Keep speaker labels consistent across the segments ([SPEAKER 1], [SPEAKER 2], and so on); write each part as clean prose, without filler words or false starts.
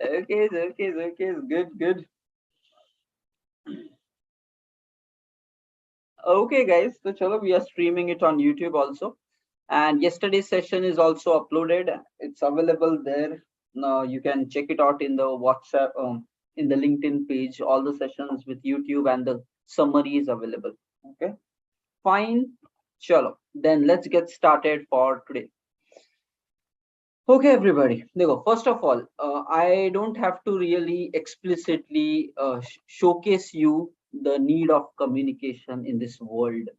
[SPEAKER 1] Okay, good. Okay, guys, so chalo, we are streaming it on YouTube also. And yesterday's session is also uploaded. It's available there. Now you can check it out in the WhatsApp, in the LinkedIn page. All the sessions with YouTube and the summary is available. Okay, fine. Chalo, then let's get started for today. Okay, everybody. First of all, I don't have to really explicitly showcase you the need of communication in this world.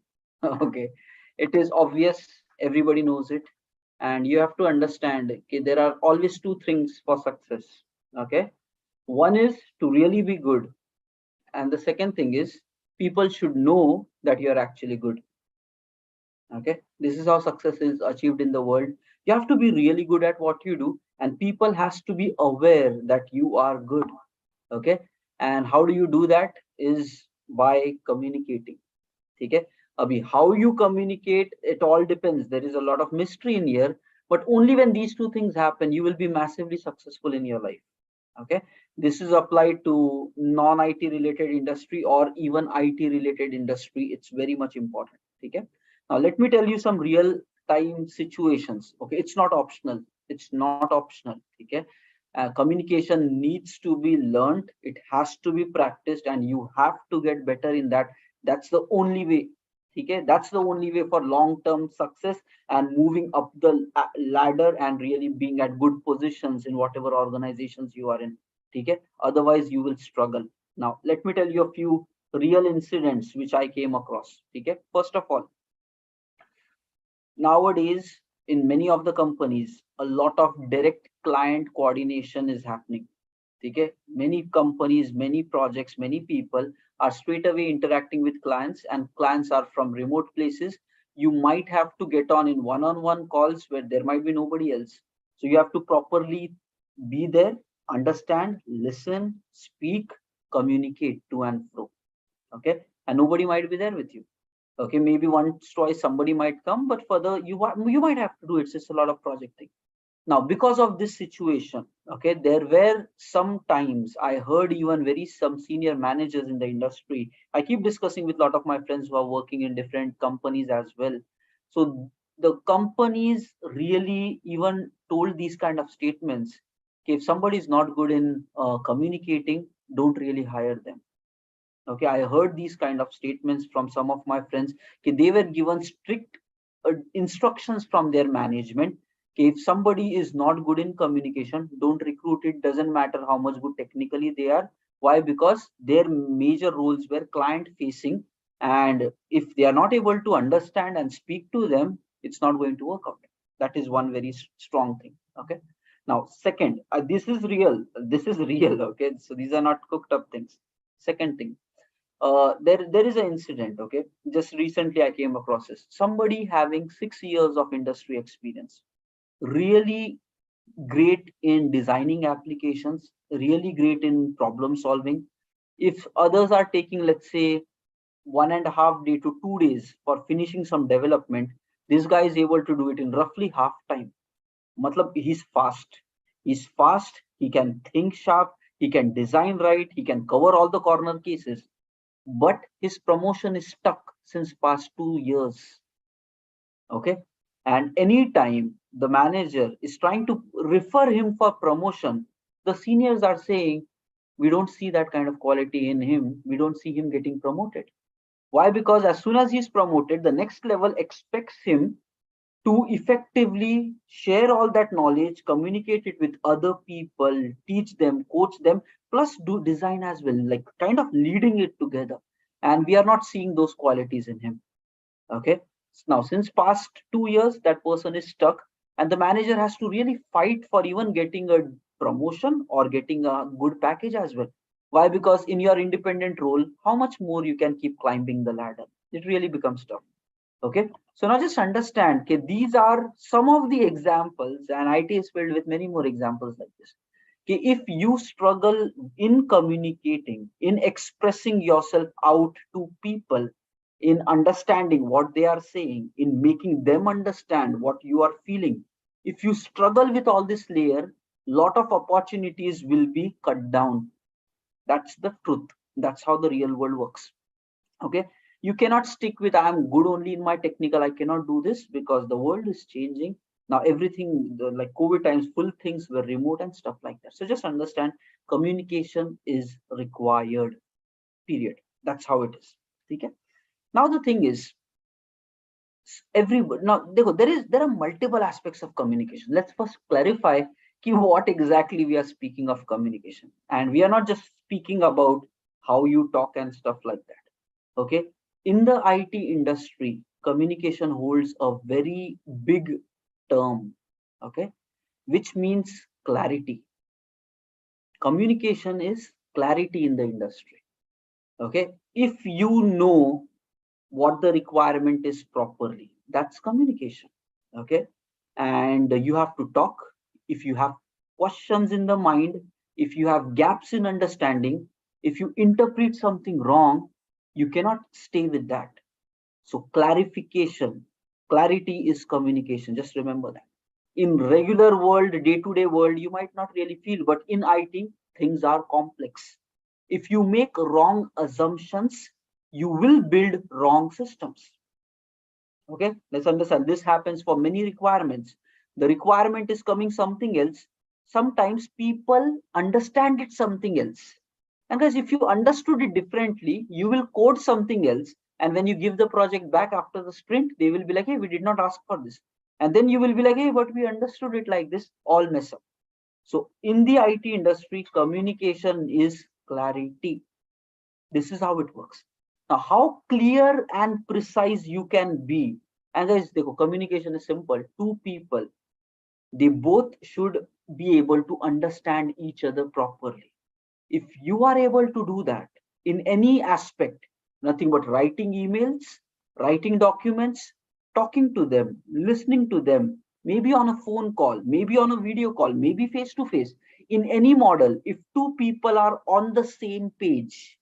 [SPEAKER 1] Okay, it is obvious, everybody knows it, and you have to understand, okay, there are always two things for success. Okay, one is to really be good, and the second thing is people should know that you are actually good. Okay, this is how success is achieved in the world. You have to be really good at what you do, and people has to be aware that you are good. Okay, and how do you do that is by communicating. Okay, abhi how you communicate, it all depends. There is a lot of mystery in here, but only when these two things happen you will be massively successful in your life. Okay, this is applied to non-IT related industry or even IT related industry. It's very much important. Okay, now let me tell you some real time situations. Okay, it's not optional. It's not optional. Okay, communication needs to be learned, it has to be practiced, and you have to get better in that. That's the only way. Okay, that's the only way for long term success and moving up the ladder and really being at good positions in whatever organizations you are in. Okay, otherwise you will struggle. Now let me tell you a few real incidents which I came across. Okay, first of all, nowadays in many of the companies a lot of direct client coordination is happening. Okay, many companies, many projects, many people are straight away interacting with clients, and clients are from remote places. You might have to get on one-on-one calls where there might be nobody else. So you have to properly be there, understand, listen, speak, communicate to and fro. Okay, and nobody might be there with you. Okay, maybe once twice somebody might come, but further you might have to do it. It's just a lot of projecting. Now because of this situation, okay, there were some times I heard even very some senior managers in the industry. I keep discussing with a lot of my friends who are working in different companies as well. So the companies really even told these kind of statements. Okay, if somebody is not good in communicating, don't really hire them. Okay, I heard these kind of statements from some of my friends. Okay, they were given strict instructions from their management. Okay, if somebody is not good in communication, don't recruit it. Doesn't matter how much good technically they are. Why? Because their major roles were client facing, and if they are not able to understand and speak to them, it's not going to work out. That is one very strong thing. Okay, now second, this is real. This is real. Okay, so these are not cooked up things. Second thing, there is an incident. Okay, just recently I came across this. Somebody having 6 years of industry experience, really great in designing applications, really great in problem solving. If others are taking, let's say, 1.5 day to 2 days for finishing some development, this guy is able to do it in roughly half time. Matlab, he's fast, he can think sharp, he can design right, he can cover all the corner cases, but his promotion is stuck since past 2 years. Okay, and anytime the manager is trying to refer him for promotion, the seniors are saying, we don't see that kind of quality in him, we don't see him getting promoted. Why? Because as soon as he's promoted, the next level expects him to effectively share all that knowledge, communicate it with other people, teach them, coach them, plus do design as well, like kind of leading it together. And we are not seeing those qualities in him. Okay, now since past 2 years that person is stuck, and the manager has to really fight for even getting a promotion or getting a good package as well. Why? Because in your independent role, how much more you can keep climbing the ladder? It really becomes tough. Okay, so now just understand, okay, these are some of the examples, and IT is filled with many more examples like this. Okay, if you struggle in communicating, in expressing yourself out to people, in understanding what they are saying, in making them understand what you are feeling, If you struggle with all this layer, lot of opportunities will be cut down. That's the truth. That's how the real world works. Okay, you cannot stick with I am good only in my technical, I cannot do this, because the world is changing now. Everything, like COVID times, full things were remote and stuff like that. So just understand, communication is required, period. That's how it is. Okay. Now the thing is, everybody, now there are multiple aspects of communication. Let's first clarify what exactly we are speaking of communication, and we are not just speaking about how you talk and stuff like that. Okay, in the IT industry, communication holds a very big term. Okay, which means clarity. Communication is clarity in the industry. Okay, if you know what the requirement is properly, that's communication. Okay, and you have to talk. If you have questions in the mind, if you have gaps in understanding, if you interpret something wrong, you cannot stay with that. So clarification, clarity is communication. Just remember that. In regular world, day-to-day world, you might not really feel, but in IT, things are complex. If you make wrong assumptions, you will build wrong systems. Okay, let's understand, this happens for many requirements. The requirement is coming something else. Sometimes people understand it something else, and guys, if you understood it differently, you will code something else, and when you give the project back after the sprint, they will be like, hey, we did not ask for this. And then you will be like, hey, but we understood it like this. All mess up. So in the IT industry, communication is clarity. This is how it works. Now, how clear and precise you can be. And guys, communication is simple. Two people, they both should be able to understand each other properly. If you are able to do that in any aspect, nothing but writing emails, writing documents, talking to them, listening to them, maybe on a phone call, maybe on a video call, maybe face to face, in any model, if two people are on the same page,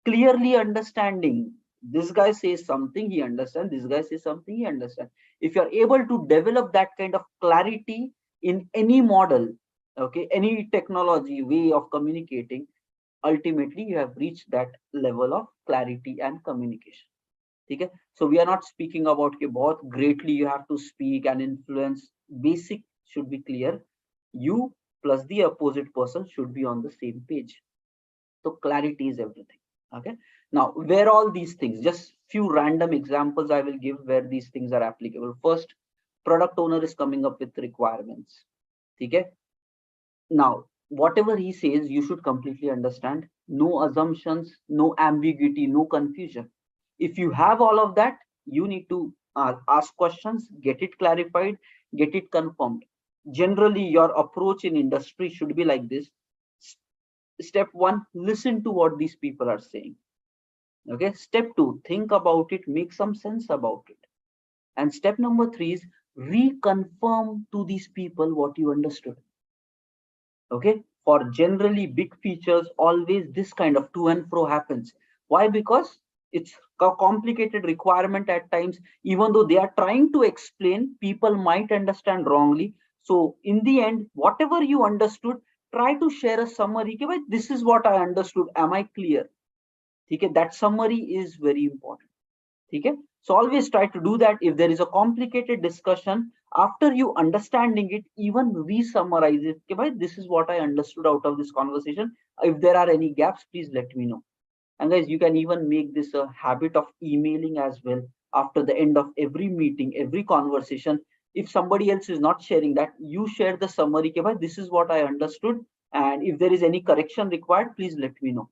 [SPEAKER 1] clearly understanding, this guy says something, he understands, this guy says something, he understands. If you're able to develop that kind of clarity in any model, okay, any technology way of communicating, ultimately you have reached that level of clarity and communication. Okay, so we are not speaking about बहुत greatly you have to speak and influence. Basic should be clear. You plus the opposite person should be on the same page. So clarity is everything. Okay, now where all these things, just few random examples I will give where these things are applicable. First, product owner is coming up with requirements. Okay, now whatever he says, you should completely understand. No assumptions, no ambiguity, no confusion. If you have all of that, you need to ask questions, get it clarified, get it confirmed. Generally your approach in industry should be like this. Step one, listen to what these people are saying. Okay, step two, think about it, make some sense about it. And step number three is reconfirm to these people what you understood. Okay, for generally big features, always this kind of to and fro happens. Why? Because it's a complicated requirement at times. Even though they are trying to explain, people might understand wrongly. So in the end, whatever you understood, try to share a summary. Okay, this is what I understood, am I clear? Okay, that summary is very important. Okay, so always try to do that. If there is a complicated discussion, after you understanding it, even re-summarize it. Okay, this is what I understood out of this conversation. If there are any gaps, please let me know. And guys, you can even make this a habit of emailing as well. After the end of every meeting, every conversation, if somebody else is not sharing that, you share the summary. Okay, this is what I understood, and if there is any correction required, please let me know.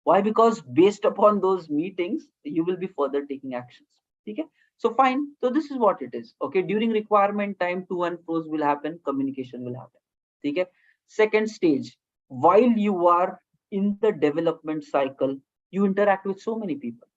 [SPEAKER 1] Why? Because based upon those meetings, you will be further taking actions. Okay, so fine. So this is what it is. Okay, during requirement time, to and fro's will happen, communication will happen. Okay, second stage, while you are in the development cycle, you interact with so many people.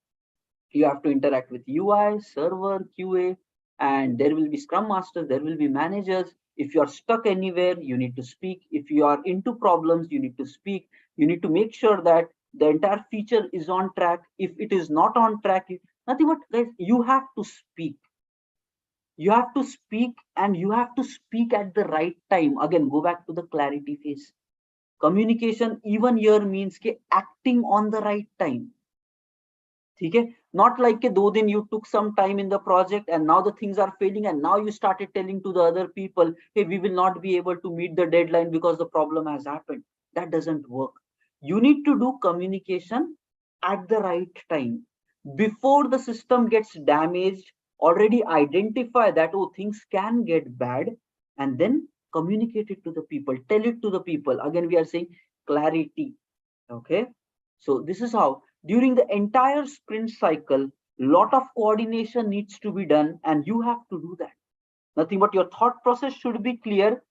[SPEAKER 1] You have to interact with UI, server, QA, and there will be scrum masters, there will be managers. If you are stuck anywhere, you need to speak. If you are into problems, you need to speak. You need to make sure that the entire feature is on track. If it is not on track, nothing but guys, you have to speak. You have to speak, and you have to speak at the right time. Again, go back to the clarity phase. Communication even here means ke acting on the right time. Okay, not like ke 2 दिन you took some time in the project and now the things are failing and now you started telling to the other people, hey, we will not be able to meet the deadline because the problem has happened. That doesn't work. You need to do communication at the right time before the system gets damaged. Already identify that, oh, things can get bad, and then communicate it to the people, tell it to the people. Again, we are saying clarity. Okay, so this is how during the entire sprint cycle, lot of coordination needs to be done, and you have to do that. Nothing but your thought process should be clear,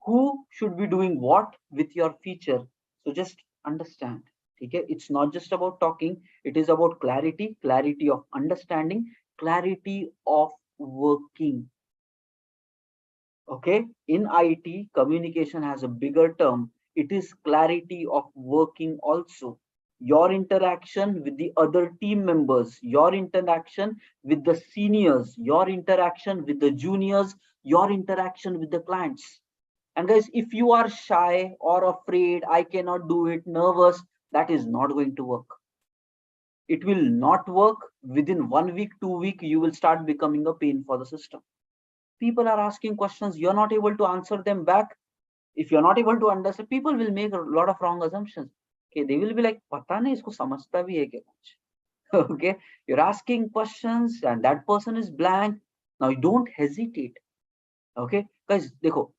[SPEAKER 1] who should be doing what with your feature. So just understand. Okay, it's not just about talking, it is about clarity, clarity of understanding, clarity of working. Okay, in IT, communication has a bigger term. It is clarity of working also. Your interaction with the other team members, your interaction with the seniors, your interaction with the juniors, your interaction with the clients. And guys, if you are shy or afraid, I cannot do it, nervous, that is not going to work. It will not work. Within 1 week, 2 week, you will start becoming a pain for the system. People are asking questions, you're not able to answer them back. If you're not able to understand, people will make a lot of wrong assumptions. Okay, they will be like, pata nahi isko samajhta bhi hai kya kuch. Okay, you're asking questions and that person is blank. Now you don't hesitate. Okay, guys, dekho,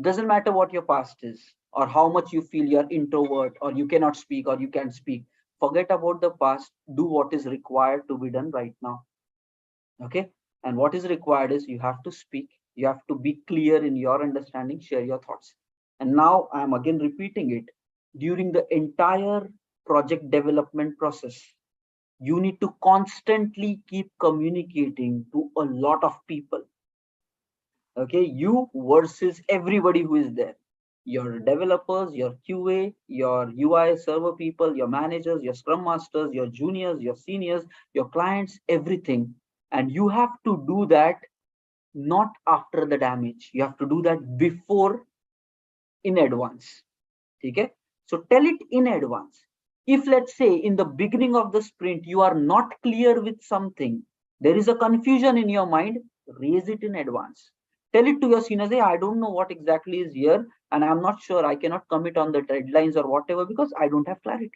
[SPEAKER 1] doesn't matter what your past is or how much you feel you're introvert or you cannot speak or you can't speak. Forget about the past. Do what is required to be done right now. Okay, and what is required is you have to speak, you have to be clear in your understanding, share your thoughts. And now I am again repeating it. During the entire project development process, you need to constantly keep communicating to a lot of people. Okay, you versus everybody who is there, your developers, your QA, your UI server people, your managers, your scrum masters, your juniors, your seniors, your clients, everything. And you have to do that not after the damage, you have to do that before, in advance. Okay, so tell it in advance. If let's say in the beginning of the sprint you are not clear with something, there is a confusion in your mind, raise it in advance. Tell it to your seniors, hey, I don't know what exactly is here and I'm not sure, I cannot commit on the deadlines or whatever because I don't have clarity.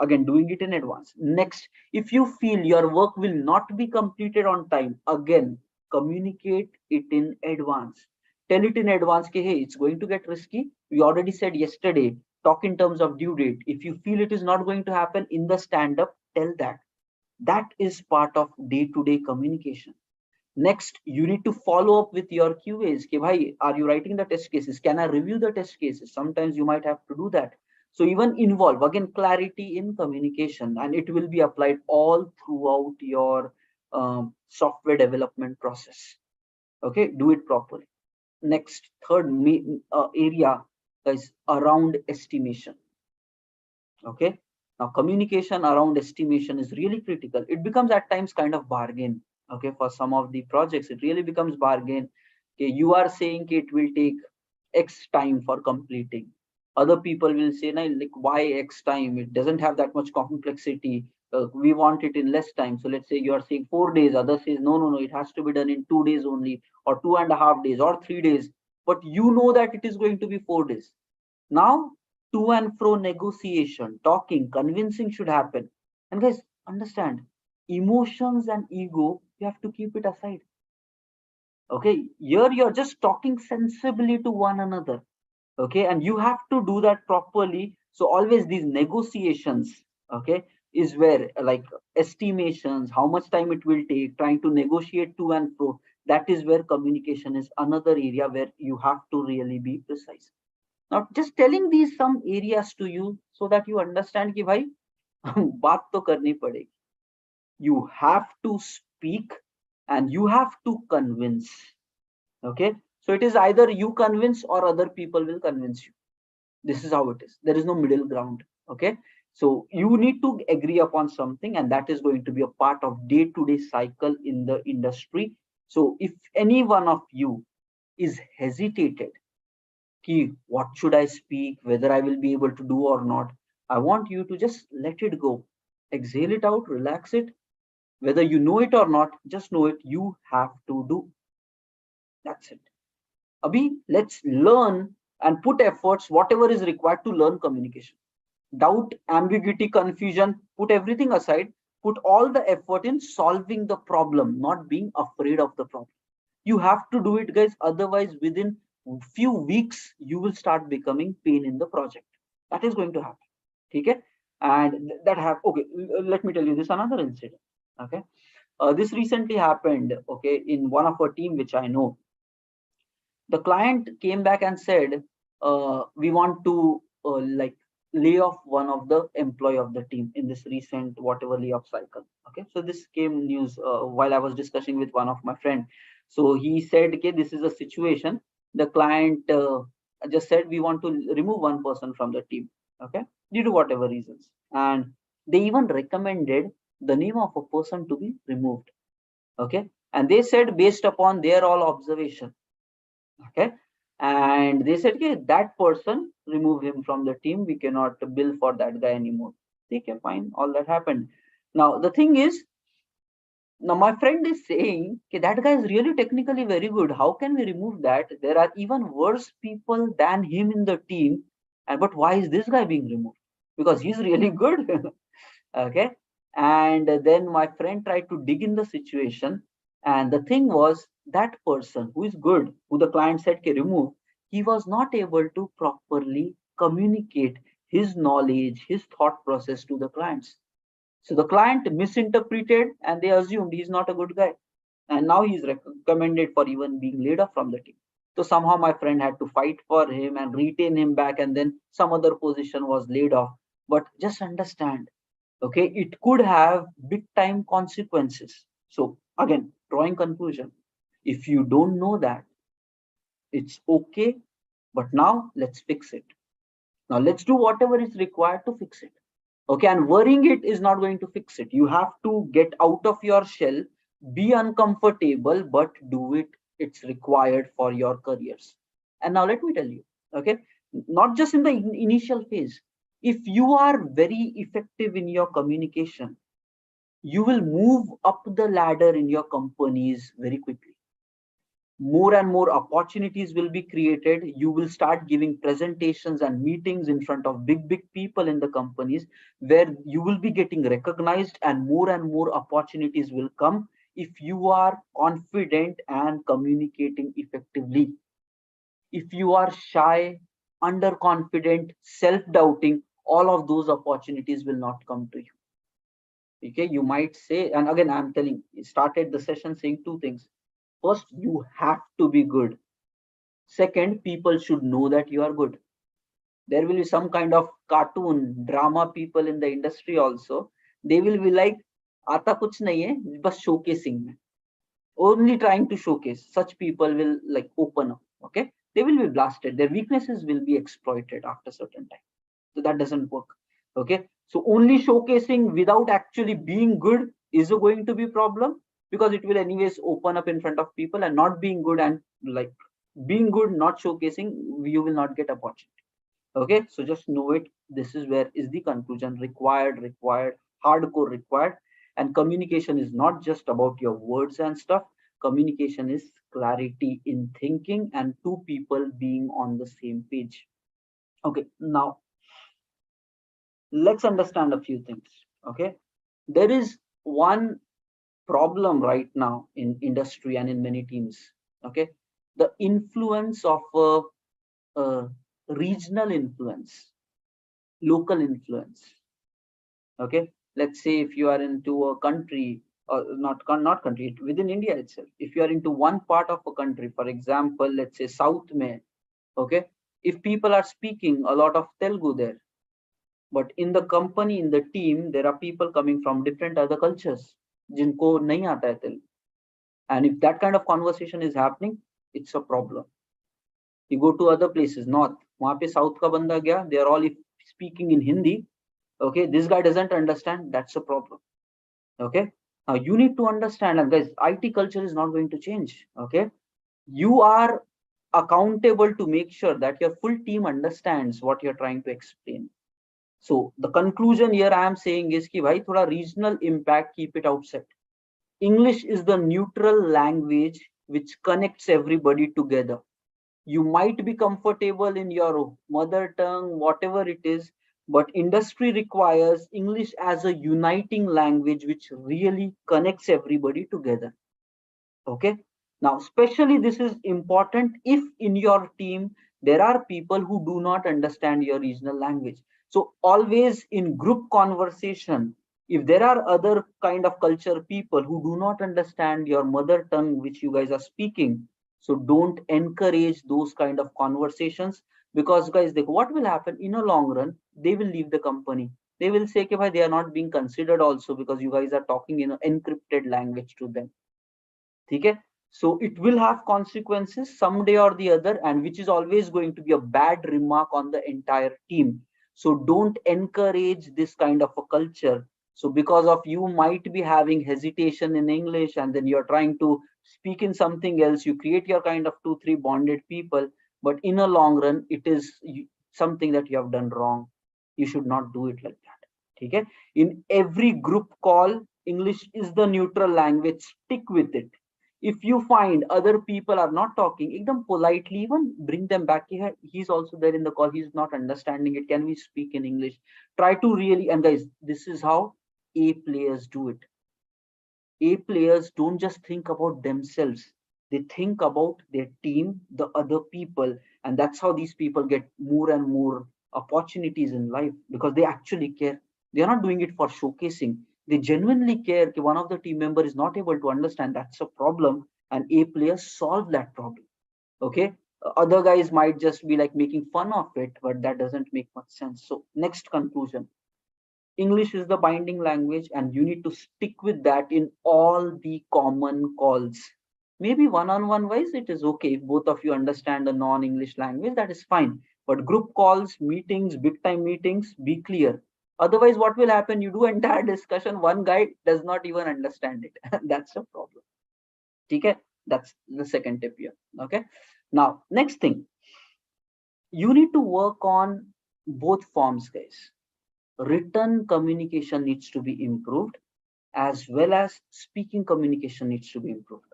[SPEAKER 1] Again, doing it in advance. Next, if you feel your work will not be completed on time, again, communicate it in advance. Tell it in advance, hey, it's going to get risky. We already said yesterday, talk in terms of due date. If you feel it is not going to happen in the stand up, tell that. That is part of day-to-day communication. Next, you need to follow up with your QAs. Ke bhai, are you writing the test cases? Can I review the test cases? Sometimes you might have to do that. So even involve, again, clarity in communication, and it will be applied all throughout your software development process. Okay, do it properly. Next, third area is around estimation. Okay, now communication around estimation is really critical. It becomes at times kind of bargain. Okay, for some of the projects it really becomes bargain. Okay, you are saying it will take X time for completing, other people will say, nah, like, why X time, it doesn't have that much complexity, we want it in less time. So let's say you are saying 4 days, others says no, no, no, it has to be done in 2 days only, or 2.5 days, or 3 days, but you know that it is going to be 4 days. Now, to and fro negotiation, talking, convincing should happen. And guys, understand, emotions and ego, you have to keep it aside. Okay, here you're just talking sensibly to one another. Okay, and you have to do that properly. So always these negotiations, okay, is where like estimations, how much time it will take, trying to negotiate to and fro. That is where communication is another area where you have to really be precise. Now, just telling these some areas to you so that you understand कि भाई बात तो करनी पड़ेगी. You have to speak and you have to convince. Okay, so it is either you convince or other people will convince you. This is how it is. There is no middle ground. Okay, so you need to agree upon something, and that is going to be a part of day-to-day cycle in the industry. So if any one of you is hesitated, ki, what should I speak, whether I will be able to do or not, I want you to just let it go. Exhale it out, relax it. Whether you know it or not, just know it. You have to do. That's it. Abhi, let's learn and put efforts, whatever is required to learn communication. Doubt, ambiguity, confusion, put everything aside. Put all the effort in solving the problem, not being afraid of the problem. You have to do it, guys. Otherwise, within few weeks, you will start becoming pain in the project. That is going to happen. Okay? And that have okay. Let me tell you this another incident. Okay, this recently happened. Okay, in one of our team, which I know, the client came back and said, we want to like lay off one of the employee of the team in this recent whatever layoff cycle. Okay, so this came news while I was discussing with one of my friend. So he said, okay, this is a situation. The client just said we want to remove one person from the team. Okay, due to whatever reasons, and they even recommended the name of a person to be removed. Okay, and they said based upon their all observation. Okay, and they said, okay, that person, remove him from the team, we cannot bill for that guy anymore. Okay, fine, all that happened. Now the thing is, now my friend is saying, okay, that guy is really technically very good, how can we remove that? There are even worse people than him in the team, and but why is this guy being removed? Because he's really good. Okay, and then my friend tried to dig in the situation, and the thing was, that person who is good, who the client said can remove, he was not able to properly communicate his knowledge, his thought process to the clients. So the client misinterpreted and they assumed he's not a good guy, and now he's recommended for even being laid off from the team. So somehow my friend had to fight for him and retain him back, and then some other position was laid off. But just understand, okay, it could have big time consequences. So again, drawing conclusion, if you don't know that, it's okay, but now let's fix it. Now let's do whatever is required to fix it. Okay, and worrying it is not going to fix it. You have to get out of your shell, be uncomfortable, but do it. It's required for your careers. And now let me tell you, okay, not just in the initial phase, if you are very effective in your communication, you will move up the ladder in your companies very quickly. More and more opportunities will be created. You will start giving presentations and meetings in front of big people in the companies, where you will be getting recognized, and more opportunities will come if you are confident and communicating effectively. If you are shy, underconfident, self-doubting, all of those opportunities will not come to you. Okay, you might say, and again I'm telling, started the session saying two things. First, you have to be good. Second, people should know that you are good. There will be some kind of cartoon drama people in the industry also. They will be like, आता कुछ नहीं है, बस showcasing में, only trying to showcase. Such people will like open up. Okay, they will be blasted. Their weaknesses will be exploited after certain time. So that doesn't work. Okay, so only showcasing without actually being good is going to be problem, because it will anyways open up in front of people, and not being good and like being good not showcasing, you will not get opportunity. Okay, so just know it. This is where is the conclusion. Required, hardcore required. And communication is not just about your words and stuff. Communication is clarity in thinking and two people being on the same page. Okay, now let's understand a few things. Okay, there is one problem right now in industry and in many teams. Okay, the influence of a regional influence, local influence. Okay, let's say if you are into a country, or not country, within India itself, if you are into one part of a country, for example, let's say south mein. Okay, if people are speaking a lot of Telugu there, but in the company, in the team, there are people coming from different other cultures जिनको नहीं आता है Telugu. And if that kind of conversation is happening, it's a problem. You go to other places, north, वहां पे south का बंदा गया, they are all speaking in Hindi. Okay, this guy doesn't understand, that's a problem. Okay, Now you need to understand, and guys, IT culture is not going to change. Okay, you are accountable to make sure that your full team understands what you're trying to explain. So the conclusion here I am saying is कि भाई थोड़ा regional impact, keep it outside. English is the neutral language which connects everybody together. You might be comfortable in your mother tongue, whatever it is, but industry requires English as a uniting language which really connects everybody together. Okay, now especially this is important if in your team there are people who do not understand your regional language. So always in group conversation, if there are other kind of culture people who do not understand your mother tongue which you guys are speaking, so don't encourage those kind of conversations, because guys, what will happen in a long run, they will leave the company. They will say कि भाई they are not being considered also because you guys are talking in an encrypted language to them. Okay, so it will have consequences someday or the other, and which is always going to be a bad remark on the entire team. So don't encourage this kind of a culture. So because of you might be having hesitation in English and then you're trying to speak in something else, you create your kind of 2 3 bonded people, but in a long run it is something that you have done wrong. You should not do it like that. Okay, in every group call, English is the neutral language, stick with it. If you find other people are not talking ekdam politely, even bring them back. He's also there in the call, he's not understanding it, can we speak in English? Try to really, and guys, this is how A players do it. A players don't just think about themselves, they think about their team, the other people, and that's how these people get more and more opportunities in life, because they actually care. They are not doing it for showcasing. They genuinely care. One of the team member is not able to understand, that's a problem, and A players solve that problem. Okay, other guys might just be like making fun of it, but that doesn't make much sense. So next conclusion, English is the binding language, and you need to stick with that in all the common calls. Maybe one-on-one wise, it is okay. If both of you understand a non-English language, that is fine. But group calls, meetings, big time meetings, be clear. Otherwise, what will happen? You do entire discussion, one guy does not even understand it. That's a problem. Okay? That's the second tip here. Okay. Now, next thing, you need to work on both forms, guys. Written communication needs to be improved, as well as speaking communication needs to be improved.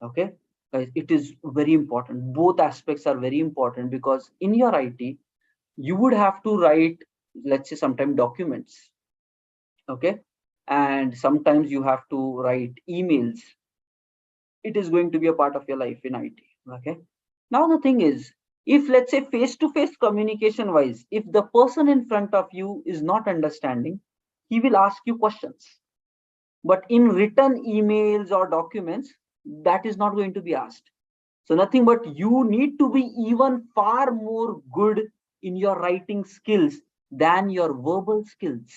[SPEAKER 1] Okay, guys, it is very important. Both aspects are very important, because in your IT, you would have to write, let's say, sometimes documents. Okay, and sometimes you have to write emails. It is going to be a part of your life in IT. Okay, now the thing is, if let's say face-to-face communication wise, if the person in front of you is not understanding, he will ask you questions. But in written emails or documents, that is not going to be asked. So nothing but you need to be even far more good in your writing skills than your verbal skills.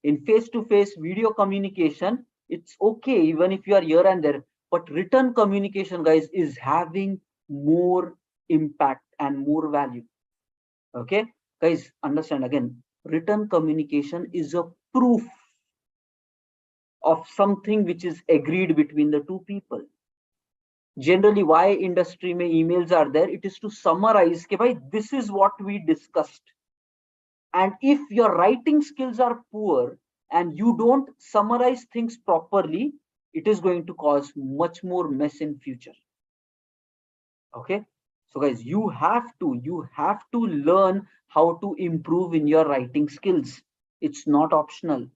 [SPEAKER 1] In face-to-face video communication, it's okay even if you are here and there, but written communication, guys, is having more impact and more value. Okay, guys, understand again, written communication is a proof of something which is agreed between the two people. Generally, why industry mein emails are there, it is to summarize ke bhai, this is what we discussed. And if your writing skills are poor and you don't summarize things properly, it is going to cause much more mess in future. Okay, so guys, you have to learn how to improve in your writing skills. It's not optional.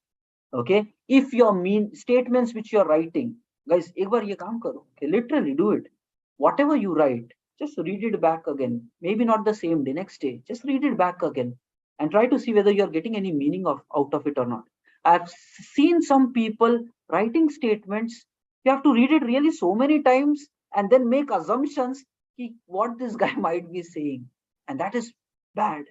[SPEAKER 1] Okay, if your mean statements which you're writing, guys, ek baar ye kaam karo. Okay, literally do it. Whatever you write, just read it back again. Maybe not the same day, next day, just read it back again and try to see whether you're getting any meaning out of it or not. I've seen some people writing statements, you have to read it really so many times and then make assumptions what this guy might be saying, and that is bad.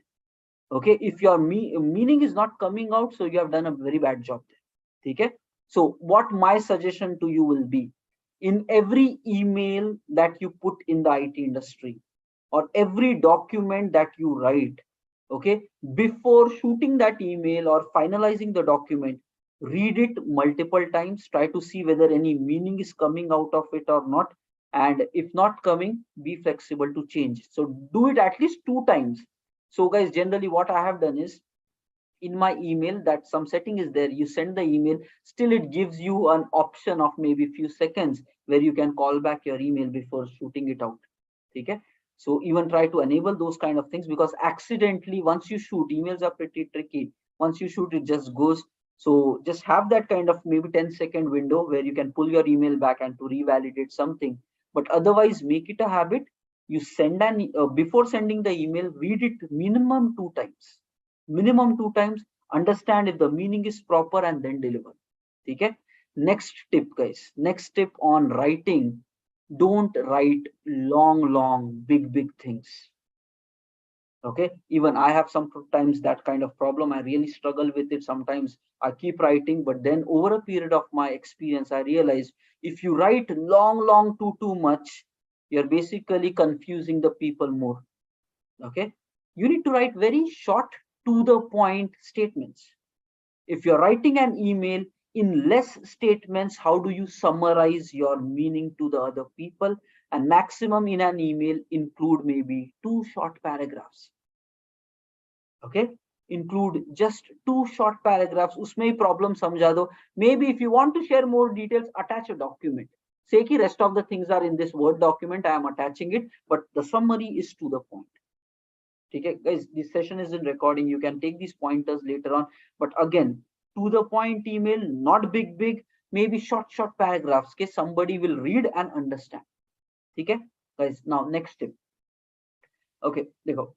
[SPEAKER 1] Okay, if your meaning is not coming out, so you have done a very bad job there. Okay, so what my suggestion to you will be, in every email that you put in the IT industry, or every document that you write, okay, before shooting that email or finalizing the document, read it multiple times, try to see whether any meaning is coming out of it or not, and if not coming, be flexible to change. So do it at least 2 times. So guys, generally what I have done is, in my email, that some setting is there, you send the email, still it gives you an option of maybe few seconds where you can call back your email before shooting it out. Okay, so even try to enable those kind of things, because accidentally once you shoot, emails are pretty tricky, once you shoot it just goes. So just have that kind of maybe 10-second window where you can pull your email back and to revalidate something. But otherwise, make it a habit. You send an before sending the email, read it minimum 2 times, minimum 2 times, understand if the meaning is proper, and then deliver. Okay. Next tip, guys, next tip on writing: don't write long big things. Okay, even I have sometimes that kind of problem, I really struggle with it. Sometimes I keep writing, but then over a period of my experience, I realize if you write long too much, you're basically confusing the people more. Okay, you need to write very short, to the point statements. If you're writing an email in less statements, how do you summarize your meaning to the other people? And maximum in an email include maybe 2 short paragraphs. Okay, include just 2 short paragraphs, usme hi problem samjha do. Maybe if you want to share more details, attach a document, say ki rest of the things are in this Word document, I am attaching it, but the summary is to the point. Okay guys, this session is in recording, you can take these pointers later on, but again, to the point email, not big, maybe short paragraphs, okay, somebody will read and understand. Okay guys, now next tip. Okay, देखो,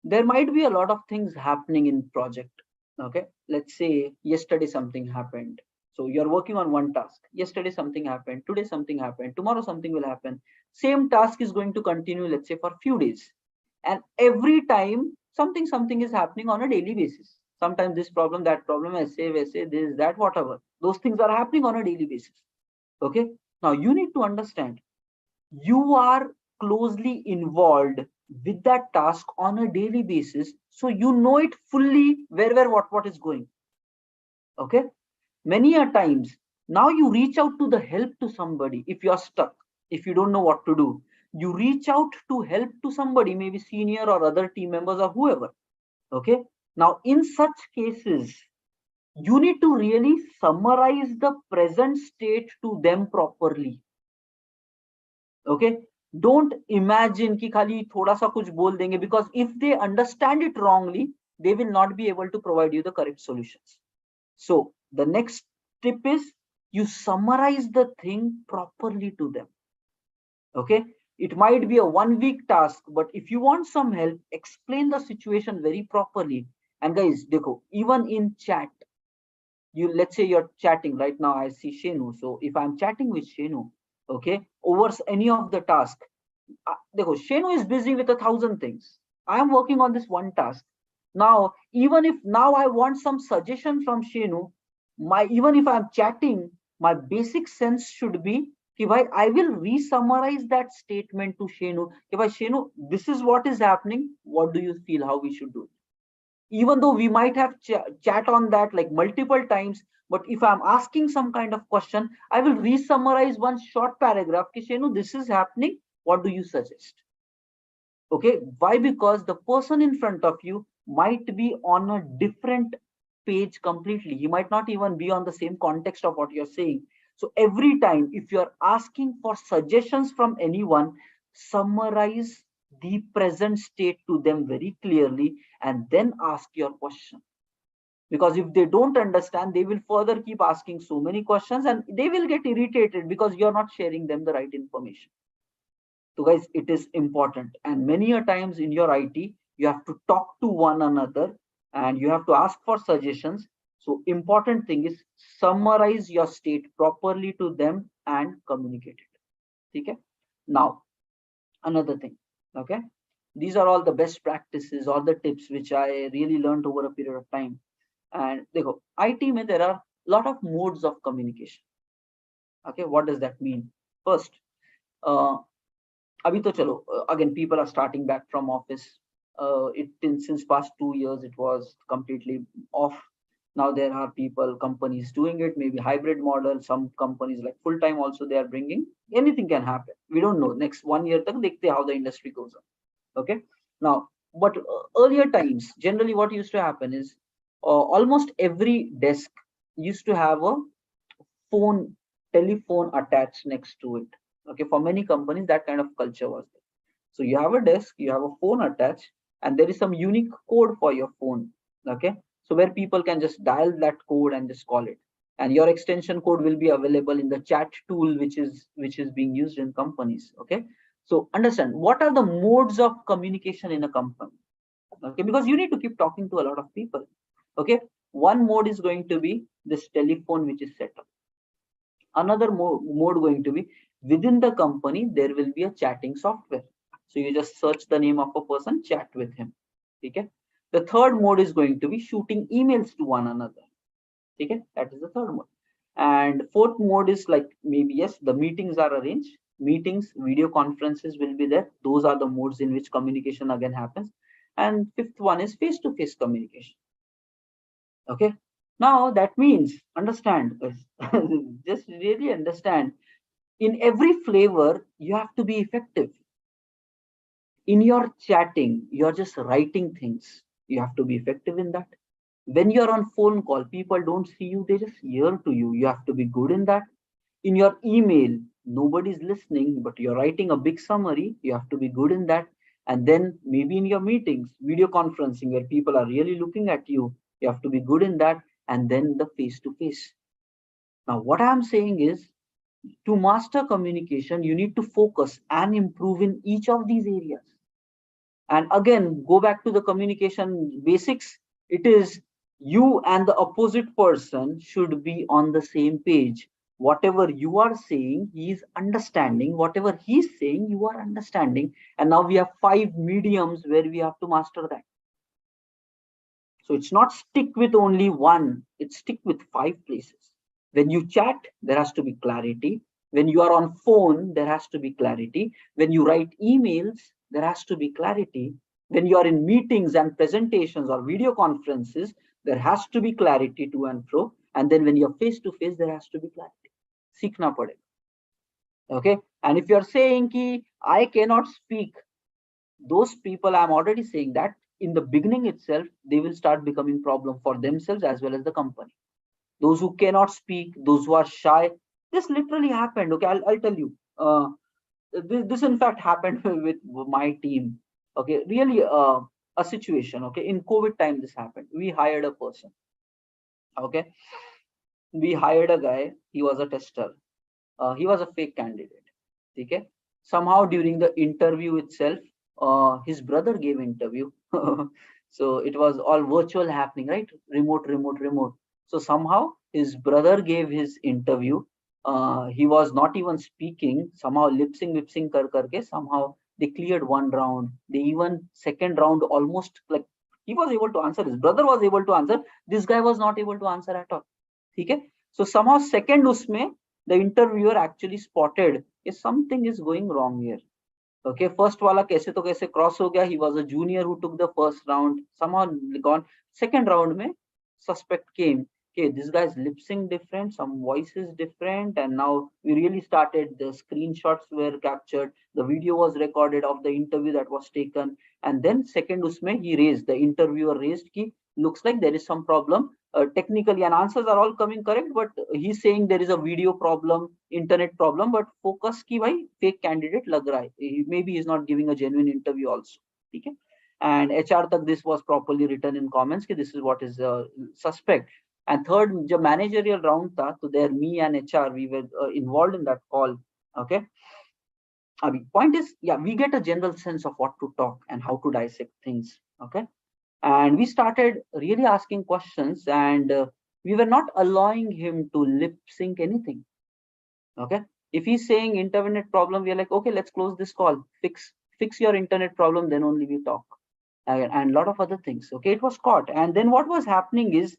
[SPEAKER 1] there might be a lot of things happening in project. Okay, let's say yesterday something happened, so you're working on one task. Yesterday something happened, today something happened, tomorrow something will happen. Same task is going to continue, let's say, for few days, and every time something is happening on a daily basis. Sometimes this problem, that problem, essay, this, that, whatever, those things are happening on a daily basis. Okay, now you need to understand, you are closely involved with that task on a daily basis, so you know it fully, where what is going. Okay, many a times now you reach out to the help to somebody. If you are stuck, if you don't know what to do, you reach out to help to somebody, maybe senior or other team members or whoever. Okay, now in such cases, you need to really summarize the present state to them properly. Okay, don't imagine ki khali thoda sa kuch bol denge, because if they understand it wrongly, they will not be able to provide you the correct solutions. So the next tip is, you summarize the thing properly to them. Okay, it might be a 1 week task, but if you want some help, explain the situation very properly. And guys, dekho, even in chat, you, let's say you're chatting right now, I see Shenu, so if I'm chatting with Shenu, okay, over any of the task, देखो, Shenu is busy with 1,000 things. I am working on this one task. Now, even if now I want some suggestion from Shenu, even if I'm chatting, my basic sense should be कि भाई, I will re-summarize that statement to Shenu. कि भाई, Shenu, this is what is happening. What do you feel? How we should do it? Even though we might have chat on that like multiple times, but if I'm asking some kind of question, I will re-summarize one short paragraph. Ki, Shenu, this is happening. What do you suggest? Okay, why? Because the person in front of you might be on a different page completely. He might not even be on the same context of what you're saying. So every time if you're asking for suggestions from anyone, summarize the present state to them very clearly and then ask your question. Because if they don't understand, they will further keep asking so many questions and they will get irritated because you're not sharing them the right information. So guys, it is important, and many a times in your IT, you have to talk to one another and you have to ask for suggestions. So important thing is, summarize your state properly to them and communicate it. Okay. Now, another thing. Okay. These are all the best practices, all the tips which I really learned over a period of time. And देखो, IT में there are a lot of modes of communication. Okay, what does that mean? First, abhi to chalo, again, people are starting back from office. Since past 2 years, it was completely off. Now there are companies doing it, maybe hybrid model. Some companies like full time also they are bringing. Anything can happen. We don't know. Next 1 year, tak dekhte how the industry goes on. Okay. Now, but earlier times, generally what used to happen is almost every desk used to have a phone, telephone attached next to it. Okay, for many companies, that kind of culture was there. So you have a desk, you have a phone attached, and there is some unique code for your phone. Okay, so where people can just dial that code and just call it, and your extension code will be available in the chat tool, which is being used in companies. Okay, so understand what are the modes of communication in a company. Okay, because you need to keep talking to a lot of people. Okay, one mode is going to be this telephone which is set up. Another mode going to be within the company, there will be a chatting software. So you just search the name of a person, chat with him. Okay. The third mode is going to be shooting emails to one another. Okay, that is the third mode. And fourth mode is like maybe yes, the meetings are arranged. Meetings, video conferences will be there. Those are the modes in which communication again happens. And fifth one is face-to-face communication. Okay, now that means understand just really understand, in every flavor you have to be effective. In your chatting, you're just writing things, you have to be effective in that. When you're on phone call, people don't see you, they just hear to you, you have to be good in that. In your email, nobody's listening but you're writing a big summary, you have to be good in that. And then maybe in your meetings, video conferencing, where people are really looking at you, you have to be good in that. And then the face to face. Now what I'm saying is, to master communication, you need to focus and improve in each of these areas. And again, go back to the communication basics. It is you and the opposite person should be on the same page. Whatever you are saying, he is understanding. Whatever he's saying, you are understanding. And now we have 5 mediums where we have to master that. So it's not stick with only one, it's stick with 5 places. When you chat, there has to be clarity. When you are on phone, there has to be clarity. When you write emails, there has to be clarity. When you are in meetings and presentations or video conferences, there has to be clarity to and fro. And then when you're face to face, there has to be clarity. Seekhna padega. Okay. And if you're saying ki I cannot speak, those people, I'm already saying that in the beginning itself, they will start becoming problem for themselves as well as the company. Those who cannot speak, those who are shy, this literally happened. Okay, I'll tell you. This in fact happened with my team. Okay, really a situation. Okay, in COVID time this happened. We hired a person. Okay, we hired a guy. He was a tester. He was a fake candidate. Okay, somehow during the interview itself, his brother gave interview. So it was all virtual happening, right? Remote. So somehow his brother gave his interview. He was not even speaking. Somehow lip sync kar karke. Somehow they cleared one round. They even second round almost like he was able to answer. His brother was able to answer. This guy was not able to answer at all. Okay. So somehow second usme the interviewer actually spotted if something is going wrong here. Okay, first wala kaise to kaise cross ho gaya. He was a junior who took the first round, somehow gone. Second round mein suspect came. Okay, this guy's lip sync different, some voices different, and now we really started. The screenshots were captured, the video was recorded of the interview that was taken, and then second usme he raised, the interviewer raised ki looks like there is some problem. Technically, and answers are all coming correct, but he's saying there is a video problem, internet problem, but focus ki bhai fake candidate lag raha hai. Maybe he's not giving a genuine interview also. Okay? And HR tak this was properly written in comments ki this is what is suspect. And third, the managerial round tha, so there me and HR we were involved in that call. Okay. Point is, yeah, we get a general sense of what to talk and how to dissect things. Okay. And we started really asking questions, and we were not allowing him to lip sync anything. Okay, if he's saying internet problem, we are like, okay, let's close this call, fix your internet problem, then only we talk. And a lot of other things. Okay, it was caught. And then what was happening is,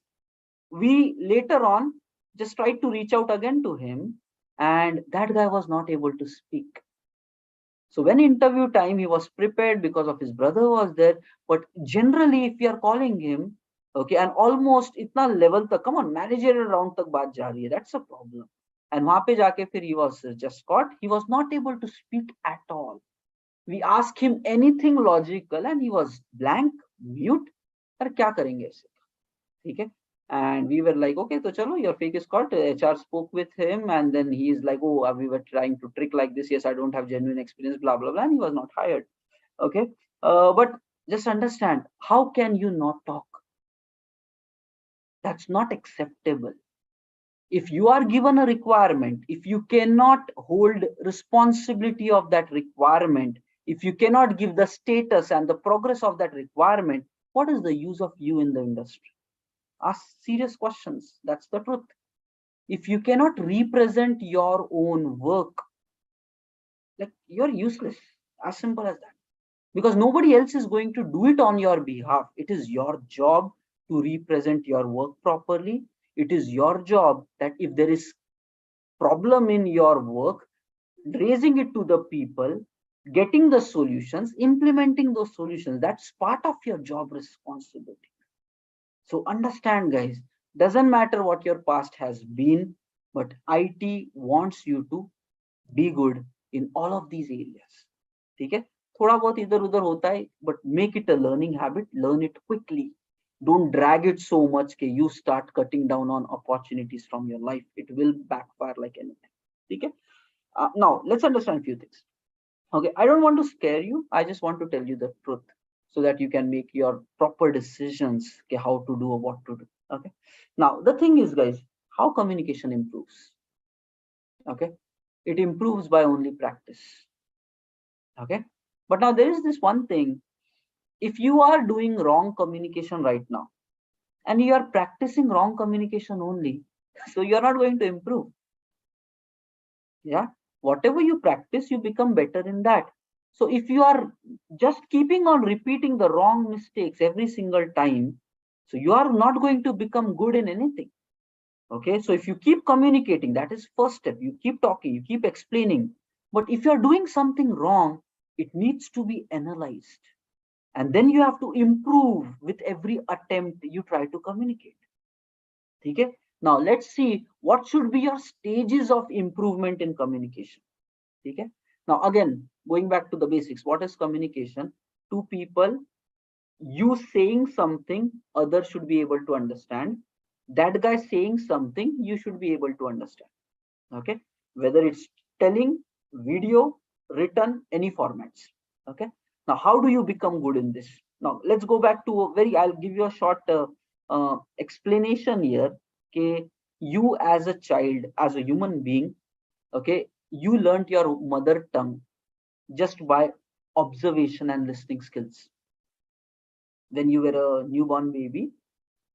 [SPEAKER 1] we later on just tried to reach out again to him, and that guy was not able to speak. So when interview time, he was prepared because of his brother was there. But generally, if we are calling him, Okay, and almost itna level tak, come on, managerial round tak baat ja rahi hai. That's a problem. And wahan pe jaake fir he was just caught. He was not able to speak at all. We asked him anything logical and he was blank, mute. Aur kya karenge isse? ठीक है. And we were like, okay, so chalo, your fake is caught. HR spoke with him, and then he is like, oh, we were trying to trick like this. Yes, I don't have genuine experience, blah blah blah. And he was not hired. Okay, but just understand, how can you not talk? That's not acceptable. If you are given a requirement, if you cannot hold responsibility of that requirement, if you cannot give the status and the progress of that requirement, what is the use of you in the industry? Ask serious questions. That's the truth. If you cannot represent your own work, like, you're useless. As simple as that. Because nobody else is going to do it on your behalf. It is your job to represent your work properly. It is your job that if there is problem in your work, raising it to the people, getting the solutions, implementing those solutions, that's part of your job responsibility. So understand, guys, doesn't matter what your past has been, but IT wants you to be good in all of these areas. ठीक है, थोड़ा बहुत इधर उधर होता है, but make it a learning habit. Learn it quickly. Don't drag it so much that you start cutting down on opportunities from your life. It will backfire like anything. ठीक है. Now let's understand a few things. Okay, I don't want to scare you. I just want to tell you the truth so that you can make your proper decisions, okay, how to do or what to do. Okay. Now the thing is, guys, how communication improves. Okay, it improves by only practice. Okay, but now there is this one thing. If you are doing wrong communication right now and you are practicing wrong communication only, so you're not going to improve. Yeah, whatever you practice, you become better in that. So if you are just keeping on repeating the wrong mistakes every single time, so you are not going to become good in anything. Okay, so if you keep communicating, that is first step. You keep talking, you keep explaining. But if you're doing something wrong, it needs to be analyzed. And then you have to improve with every attempt you try to communicate. Okay, now let's see what should be your stages of improvement in communication. Okay, now again, going back to the basics, what is communication? Two people, you saying something, others should be able to understand. That guy saying something, you should be able to understand. Okay, whether it's telling, video, written, any formats. Okay, now how do you become good in this? Now let's go back to a very, I'll give you a short explanation here. Okay, you as a child, as a human being, okay, you learned your mother tongue just by observation and listening skills. When you were a newborn baby,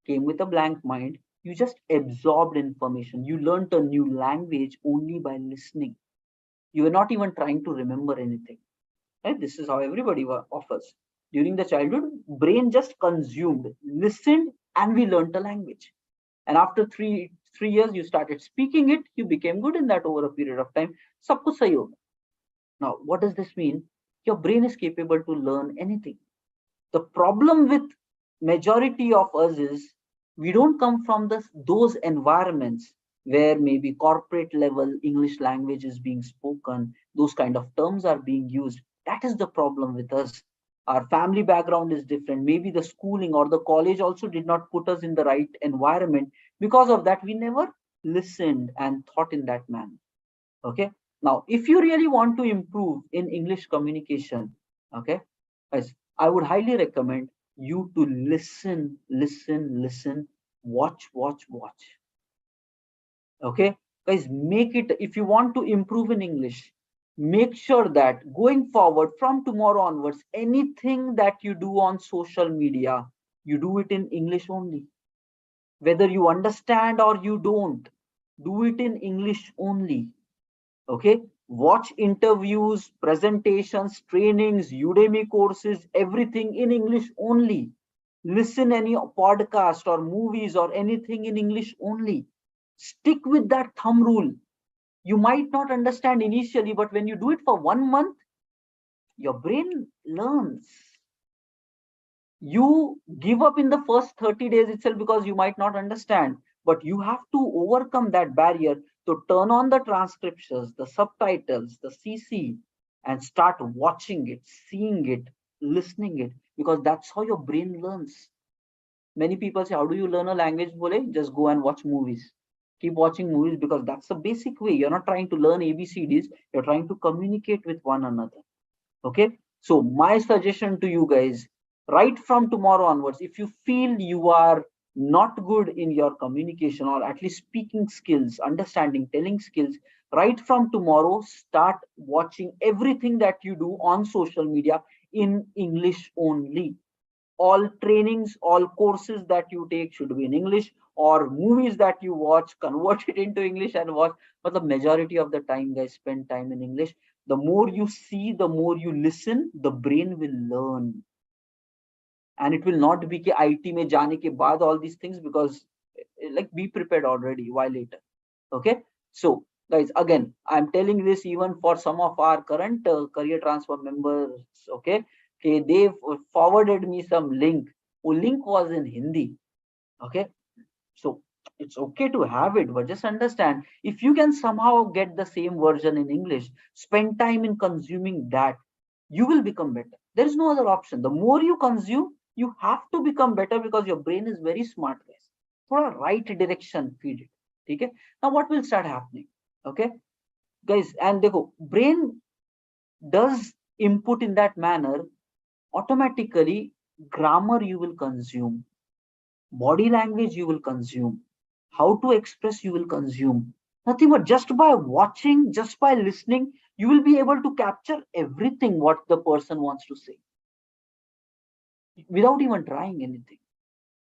[SPEAKER 1] came with a blank mind, you just absorbed information. You learned a new language only by listening. You were not even trying to remember anything. Right? This is how everybody offers. During the childhood, brain just consumed, listened, and we learned the language. And after three years, you started speaking it. You became good in that over a period of time. Sab kuch sahi hoga. Now, what does this mean? Your brain is capable to learn anything. The problem with majority of us is we don't come from those environments where maybe corporate level English language is being spoken, those kind of terms are being used. That is the problem with us. Our family background is different. Maybe the schooling or the college also did not put us in the right environment. Because of that, we never listened and thought in that manner. Okay, now if you really want to improve in English communication, okay, guys, I would highly recommend you to listen, watch. Okay, guys, make it, if you want to improve in English, make sure that going forward from tomorrow onwards, anything that you do on social media, you do it in English only. Whether you understand or you don't, do it in English only. Okay, watch interviews, presentations, trainings, Udemy courses, everything in English only. Listen any podcast or movies or anything in English only. Stick with that thumb rule. You might not understand initially, but when you do it for 1 month, your brain learns. You give up in the first 30 days itself because you might not understand, but you have to overcome that barrier to turn on the transcriptions, the subtitles, the CC, and start watching it, seeing it, listening it, because that's how your brain learns. Many people say, how do you learn a language? Bole, just go and watch movies. Keep watching movies because that's the basic way. You're not trying to learn ABCDs, you're trying to communicate with one another. Okay, so my suggestion to you guys, right from tomorrow onwards, if you feel you are not good in your communication or at least speaking skills, understanding, telling skills, right from tomorrow start watching everything that you do on social media in English only. All trainings, all courses that you take should be in English, or movies that you watch, convert it into English and watch. But the majority of the time, guys, spend time in English. The more you see, the more you listen, the brain will learn. And it will not be कि IT में जाने के बाद all these things, because like be prepared already, why later? Okay, so guys, again, I'm telling this even for some of our current career transfer members. Okay, okay, they forwarded me some link. Oh, link was in Hindi. Okay, so it's okay to have it, but just understand, if you can somehow get the same version in English, spend time in consuming that, you will become better. There is no other option. The more you consume, you have to become better, because your brain is very smart, guys. For a right direction, feed it. Okay, now what will start happening? Okay, guys, and देखो, brain does input in that manner. Automatically, grammar you will consume, body language you will consume, how to express you will consume. Nothing but just by watching, just by listening, you will be able to capture everything what the person wants to say without even trying anything.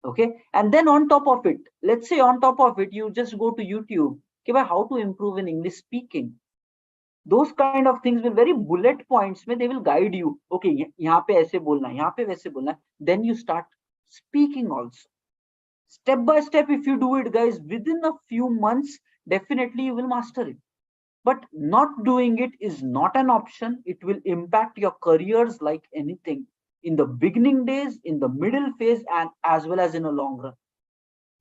[SPEAKER 1] Okay, and then on top of it, let's say on top of it, you just go to YouTube. Okay, how to improve in English speaking. Those kind of things will very bullet points में they will guide you. Okay, यहाँ पे ऐसे बोलना है, यहाँ पे वैसे बोलना है. Then you start speaking also. Step by step, if you do it, guys, within a few months, definitely you will master it. But not doing it is not an option. It will impact your careers like anything, in the beginning days, in the middle phase, and as well as in a long run.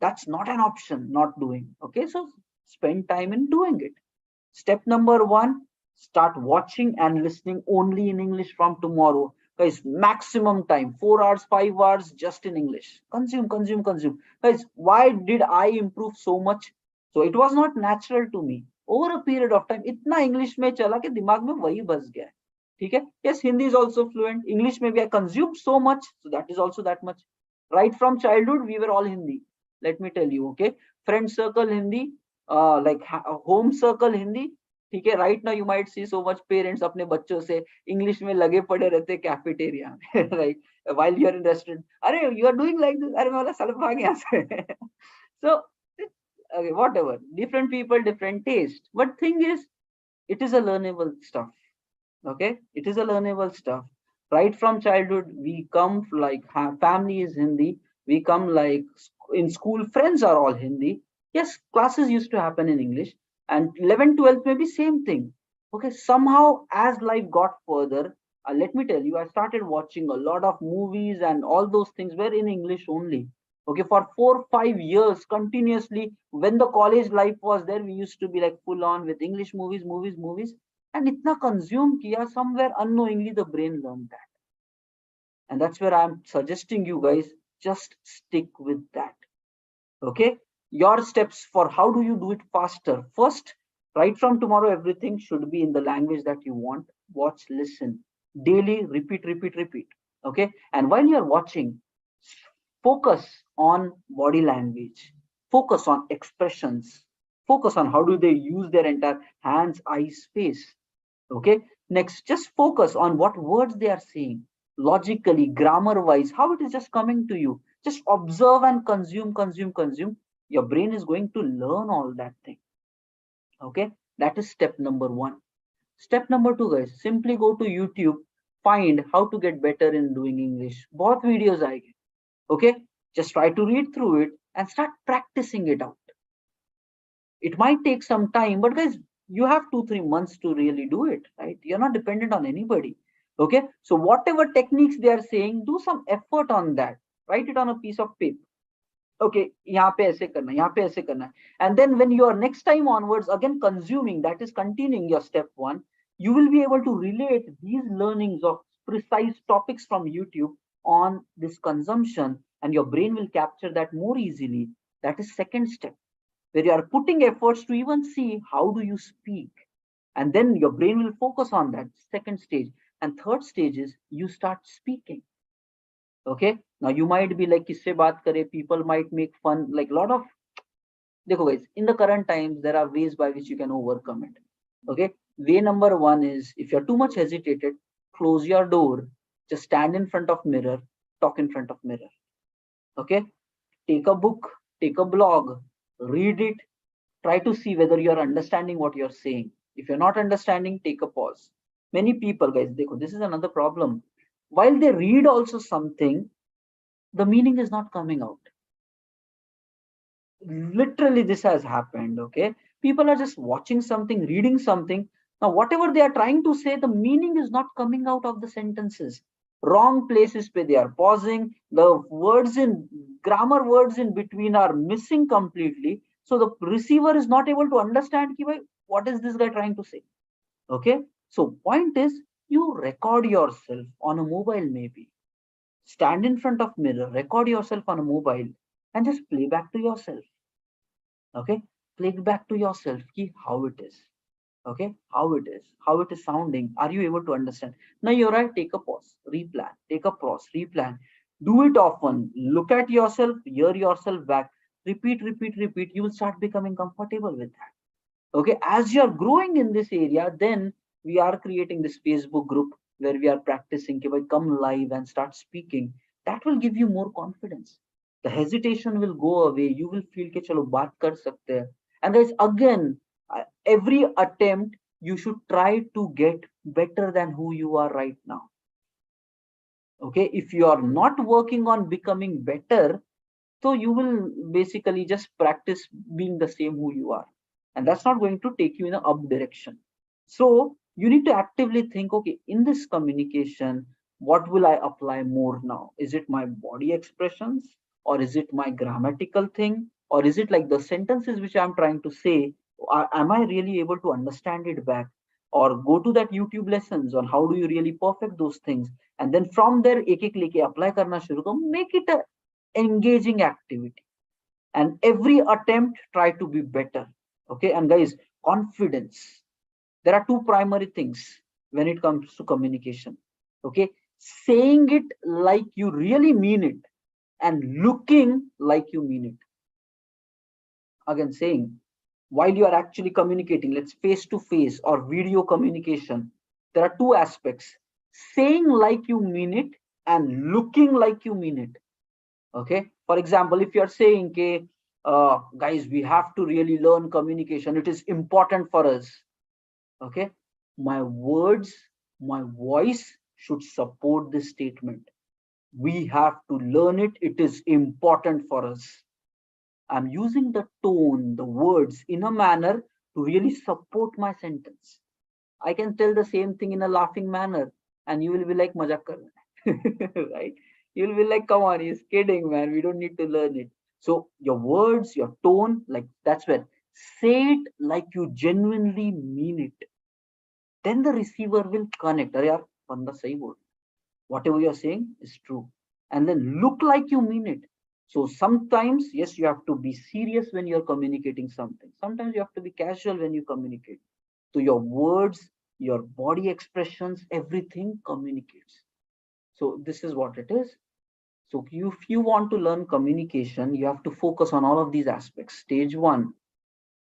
[SPEAKER 1] That's not an option, not doing. Okay, so spend time in doing it. Step number one, start watching and listening only in English from tomorrow. Guys, maximum time, 4 hours, 5 hours, just in English. Consume, consume, consume. Guys, why did I improve so much? So it was not natural to me. Over a period of time, इतना English में चला कि दिमाग में वही बस गया. ठीक है? Yes, Hindi is also fluent. English maybe I consumed so much, so that is also that much. Right from childhood, we were all Hindi. Let me tell you, okay? Friend circle Hindi, like home circle Hindi. ठीक है, right now you might see so much parents अपने बच्चों से English में लगे पड़े रहते cafeteria में, right, while you are in restaurant. अरे you are doing like this, अरे मैं बोला साले भाग यहाँ से. So okay, whatever, different people, different taste, but thing is, it is a learnable stuff. Okay, it is a learnable stuff. Right from childhood, we come like family is Hindi. We come like in school, friends are all Hindi. Yes, classes used to happen in English, and 11 12 maybe same thing. Okay, somehow as life got further, let me tell you, I started watching a lot of movies, and all those things were in English only. Okay, for 4 5 years continuously, when the college life was there, we used to be like full on with English movies, movies, and itna consume kiya, somewhere unknowingly the brain learned that. And that's where I'm suggesting you guys, just stick with that. Okay, your steps for how do you do it faster. First, right from tomorrow, everything should be in the language that you want. Watch, listen daily, repeat, repeat, repeat. Okay, and while you're watching, focus on body language, focus on expressions, focus on how do they use their entire hands, eyes, face. Okay, next, just focus on what words they are saying, logically, grammar wise, how it is just coming to you. Just observe and consume, consume, consume. Your brain is going to learn all that thing. Okay, that is step number one. Step number two, guys, simply go to YouTube, find how to get better in doing English. Both videos I get. Okay, just try to read through it and start practicing it out. It might take some time, but guys, you have 2 3 months to really do it, right? You're not dependent on anybody. Okay, so whatever techniques they are saying, do some effort on that. Write it on a piece of paper. Okay, यहाँ पे ऐसे करना है, यहाँ पे ऐसे करना है. And then when you are next time onwards again consuming, that is continuing your step one, you will be able to relate these learnings of precise topics from YouTube on this consumption, and your brain will capture that more easily. That is second step, where you are putting efforts to even see how do you speak, and then your brain will focus on that second stage. And third stage is you start speaking. Okay, now you might be like किससे बात करे, people might make fun, like lot of, देखो guys, in the current times there are ways by which you can overcome it. Okay, way number one is, if you're too much hesitated, close your door, just stand in front of mirror, talk in front of mirror. Okay, take a book, take a blog, read it, try to see whether you are understanding what you're saying. If you're not understanding, take a pause. Many people, guys, dekho, this is another problem. While they read also something, the meaning is not coming out. Literally, this has happened. Okay, people are just watching something, reading something. Now, whatever they are trying to say, the meaning is not coming out of the sentences. Wrong places where they are pausing. The words in grammar words in between are missing completely. So the receiver is not able to understand ki, bhai, what is this guy trying to say. Okay, so point is, you record yourself on a mobile, maybe stand in front of mirror, record yourself on a mobile, and just play back to yourself. Okay, play back to yourself ki how it is. Okay, how it is sounding. Are you able to understand? Now you're right, take a pause, replan, take a pause, replan. Do it often. Look at yourself, hear yourself back, repeat, repeat, repeat. You will start becoming comfortable with that. Okay, as you're growing in this area, then we are creating this Facebook group where we are practicing कि भाई come live and start speaking. That will give you more confidence. The hesitation will go away. You will feel कि चलो बात कर सकते हैं. And guys, again, every attempt you should try to get better than who you are right now. Okay, if you are not working on becoming better, so you will basically just practice being the same who you are, and that's not going to take you in a up direction. So you need to actively think, okay, in this communication, what will I apply more now? Is it my body expressions, or is it my grammatical thing, or is it like the sentences which I'm trying to say, am I really able to understand it back? Or go to that YouTube lessons on how do you really perfect those things, and then from there एक एक लेके apply करना शुरू करो. Make it a engaging activity, and every attempt try to be better. Okay, and guys, confidence, there are two primary things when it comes to communication. Okay, saying it like you really mean it, and looking like you mean it. Again, saying while you are actually communicating, let's face to face or video communication, there are two aspects: saying like you mean it and looking like you mean it. Okay, for example, if you're saying okay, guys, we have to really learn communication, it is important for us. Okay, my words, my voice should support this statement. We have to learn it, it is important for us. I'm using the tone, the words in a manner to really support my sentence. I can tell the same thing in a laughing manner, and you will be like majak kar raha hai. Right, you'll be like, come on, he's kidding, man, we don't need to learn it. So your words, your tone, like that's where, say it like you genuinely mean it, then the receiver will connect. Arey yaar, banda sahi bol, whatever you're saying is true. And then look like you mean it. So sometimes, yes, you have to be serious when you're communicating something. Sometimes you have to be casual when you communicate. So your words, your body expressions, everything communicates. So this is what it is. So if you want to learn communication, you have to focus on all of these aspects. Stage one,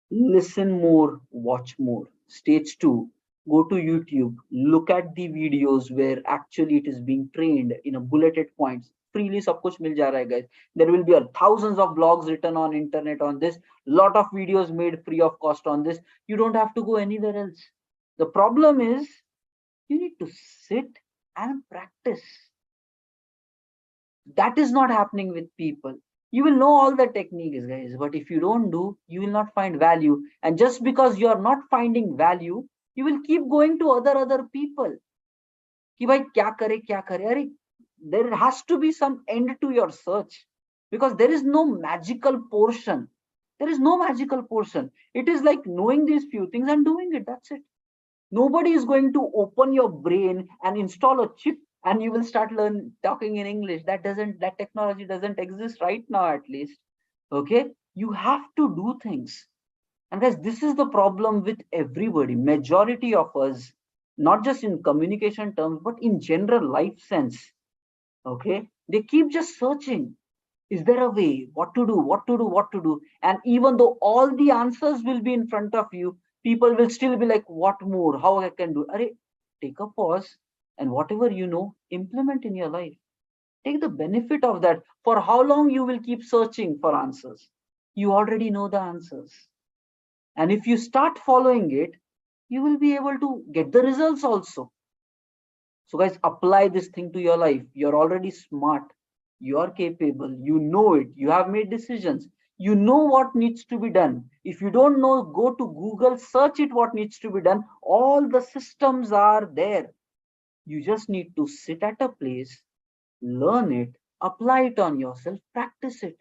[SPEAKER 1] listen more, watch more. Stage two, go to YouTube, look at the videos where actually it is being trained in a bulleted points. Freely सब कुछ मिल जा रहा है, guys. There will be thousands of blogs written on internet on this, lot of videos made free of cost on this. You don't have to go anywhere else. The problem is you need to sit and practice. That is not happening with people. You will know all the techniques, guys, but if you don't do, you will not find value. And just because you are not finding value, you will keep going to other people. कि भाई क्या करे अरे, there has to be some end to your search, because there is no magical portion. There is no magical portion. It is like knowing these few things and doing it. That's it. Nobody is going to open your brain and install a chip and you will start learn talking in English. That technology doesn't exist right now, at least. Okay, you have to do things. And guys, this is the problem with everybody, majority of us, not just in communication terms but in general life sense. Okay, they keep just searching, is there a way, what to do, what to do, what to do. And even though all the answers will be in front of you, people will still be like, what more, how I can do. Arey, take a pause, and whatever you know, implement in your life. Take the benefit of that. For how long you will keep searching for answers? You already know the answers. And if you start following it, you will be able to get the results also. So guys, apply this thing to your life. You're already smart, you are capable, you know it, you have made decisions, you know what needs to be done. If you don't know, go to Google, search it, what needs to be done. All the systems are there. You just need to sit at a place, learn it, apply it on yourself, practice it.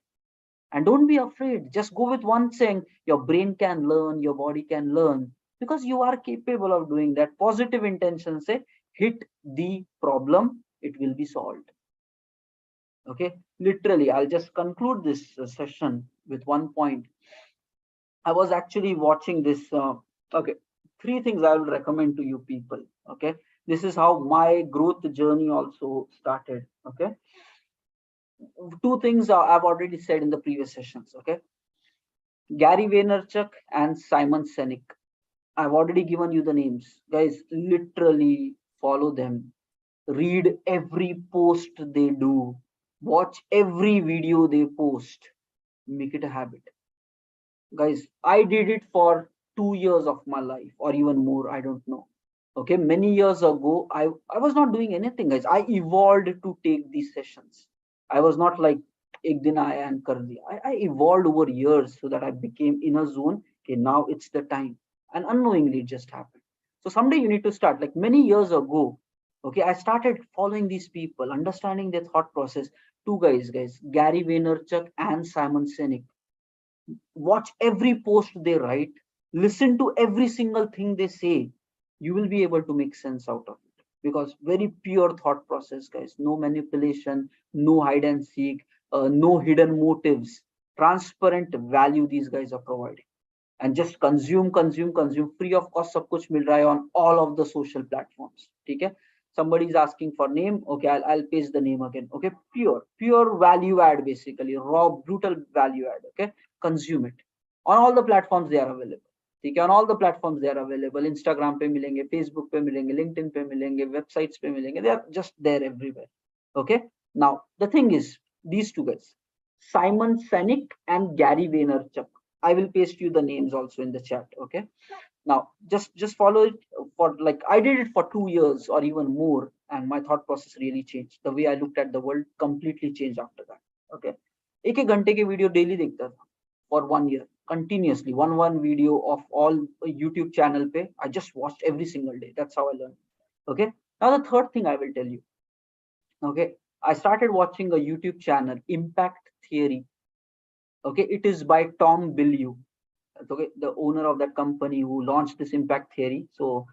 [SPEAKER 1] And don't be afraid, just go with one saying, your brain can learn, your body can learn, because you are capable of doing that. Positive intention, say, hit the problem, it will be solved. Okay, literally, I'll just conclude this session with one point. I was actually watching this. Okay, three things I will recommend to you people. Okay, this is how my growth journey also started. Okay, two things I've already said in the previous sessions. Okay, Gary Vaynerchuk and Simon Sinek. I've already given you the names. Guys, literally follow them. Read every post they do. Watch every video they post. Make it a habit. Guys, I did it for 2 years of my life or even more. I don't know. Okay, many years ago, I was not doing anything, guys. I evolved to take these sessions. I was not like ek din aaya and kar diya. I evolved over years so that I became in a zone. Okay, now it's the time. And unknowingly it just happened. So someday you need to start. Like many years ago, okay, I started following these people, understanding their thought process. Two guys, Gary Vaynerchuk and Simon Sinek. Watch every post they write, listen to every single thing they say. You will be able to make sense out of it, because very pure thought process, guys. No manipulation, no hide and seek, no hidden motives. Transparent value these guys are providing. And just consume free of cost. सब कुछ मिल रहा है on all of the social platforms. ठीक है, somebody is asking for name. Okay, I'll paste the name again. Okay, pure value add, basically raw brutal value add. Okay, consume it on all the platforms they are available. ठीक है, on all the platforms they are available. Instagram पे मिलेंगे, Facebook पे मिलेंगे, LinkedIn पे मिलेंगे, websites पे मिलेंगे. They are just there everywhere. Okay, now the thing is, these two guys, Simon Sinek and Gary Vaynerchuk, I will paste you the names also in the chat. Okay, now just follow it. For like, I did it for 2 years or even more, and my thought process really changed. The way I looked at the world completely changed after that. Okay, एक एक घंटे के video daily देखता था for 1 year continuously. One video of all YouTube channel पे I just watched every single day. That's how I learned. Okay, now the third thing I will tell you. Okay, I started watching a YouTube channel, Impact Theory. Okay, it is by Tom Bilyeu. Okay, the owner of that company who launched this impact theory. So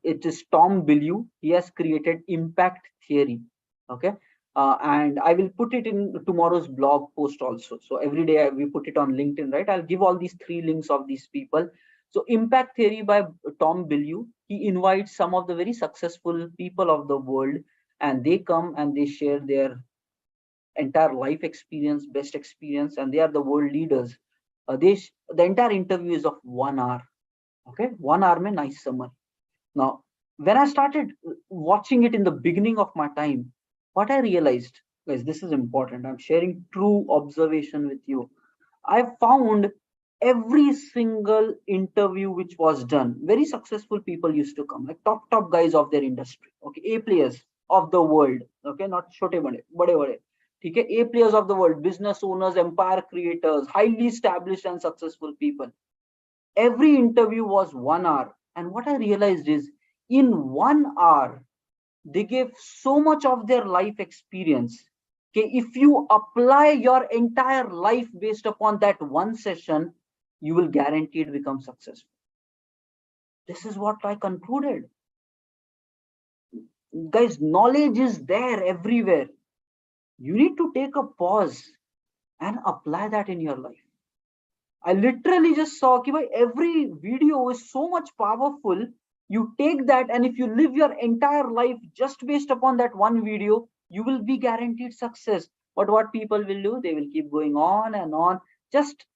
[SPEAKER 1] it is Tom Bilyeu. He has created impact theory. Okay, and I will put it in tomorrow's blog post also. So every day we put it on LinkedIn, right? I'll give all these three links of these people. So impact theory by Tom Bilyeu. He invites some of the very successful people of the world, and they come and they share their entire life experience, best experience, and they are the world leaders. The entire interview is of 1 hour. Okay, 1 hour mein nice summary. Now, when I started watching it in the beginning of my time, what I realized, guys, this is important. I'm sharing true observation with you. I found every single interview which was done, very successful people used to come, like top guys of their industry. Okay, A players of the world. Okay, not छोटे बड़े बड़े. ठीक है, A players of the world, business owners, empire creators, highly established and successful people. Every interview was 1 hour, and what I realized is, in 1 hour, They gave so much of their life experience. Okay, if you apply your entire life based upon that one session, you will guaranteed become successful. This is what I concluded. Guys, knowledge is there everywhere. You need to take a pause and apply that in your life. I literally just saw कि भाई every video is so much powerful. You take that, and if you live your entire life just based upon that one video, you will be guaranteed success. But what people will do, they will keep going on and on, just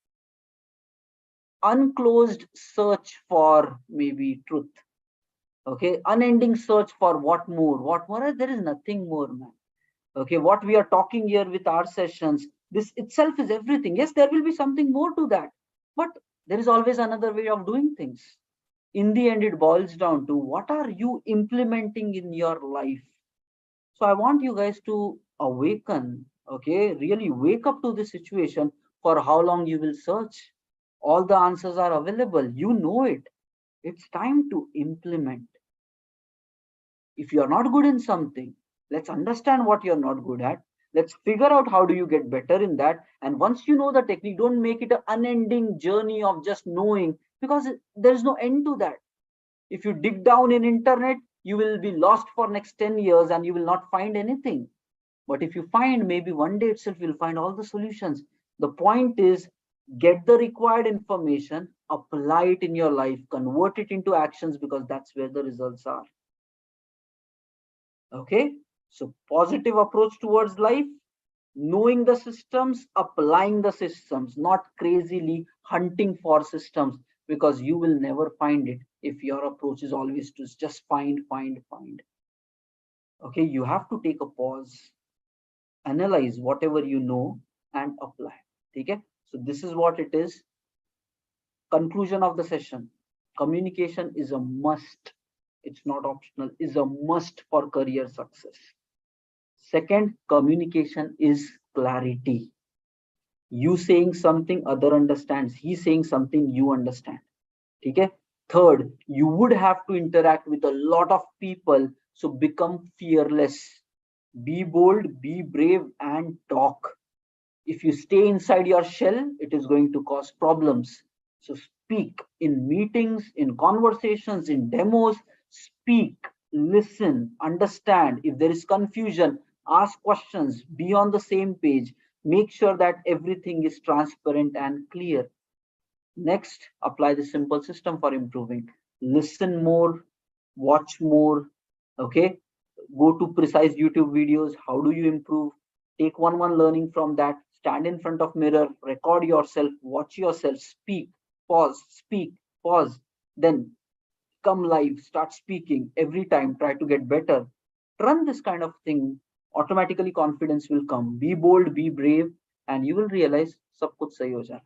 [SPEAKER 1] unclosed search for maybe truth. Okay, unending search for what more. There is nothing more, man. Okay, what we are talking here with our sessions, this itself is everything. Yes, there will be something more to that, but there is always another way of doing things. In the end, it boils down to what are you implementing in your life. So I want you guys to awaken. Okay, really wake up to this situation. For how long you will search? All the answers are available, you know it. It's time to implement. If you're not good in something, let's understand what you're not good at. Let's figure out how do you get better in that. And once you know the technique, don't make it an unending journey of just knowing, because there's no end to that. If you dig down in internet, you will be lost for next 10 years and you will not find anything. But if you find, maybe one day itself you'll find all the solutions. The point is, get the required information, apply it in your life, convert it into actions, because that's where the results are. Okay, so positive approach towards life, knowing the systems, applying the systems, not crazily hunting for systems, because you will never find it if your approach is always to just find. Okay, you have to take a pause, analyze whatever you know, and apply. Okay, so this is what it is. Conclusion of the session: communication is a must. It's not optional, is a must for career success. Second, communication is clarity. You saying something, other understands. He saying something, you understand. Okay. Third, you would have to interact with a lot of people, so become fearless. Be bold, be brave, and talk. If you stay inside your shell, it is going to cause problems. So speak in meetings, in conversations, in demos. Speak, listen, understand. If there is confusion, ask questions, be on the same page. Make sure that everything is transparent and clear. Next, apply the simple system for improving. Listen more, watch more. Okay, go to precise YouTube videos. How do you improve? Take one learning from that. Stand in front of mirror, record yourself, watch yourself, speak, pause. Then come live, start speaking every time. Try to get better. Run this kind of thing. Automatically confidence will come. Be bold, be brave, and you will realize sab kuch sahi ho jana.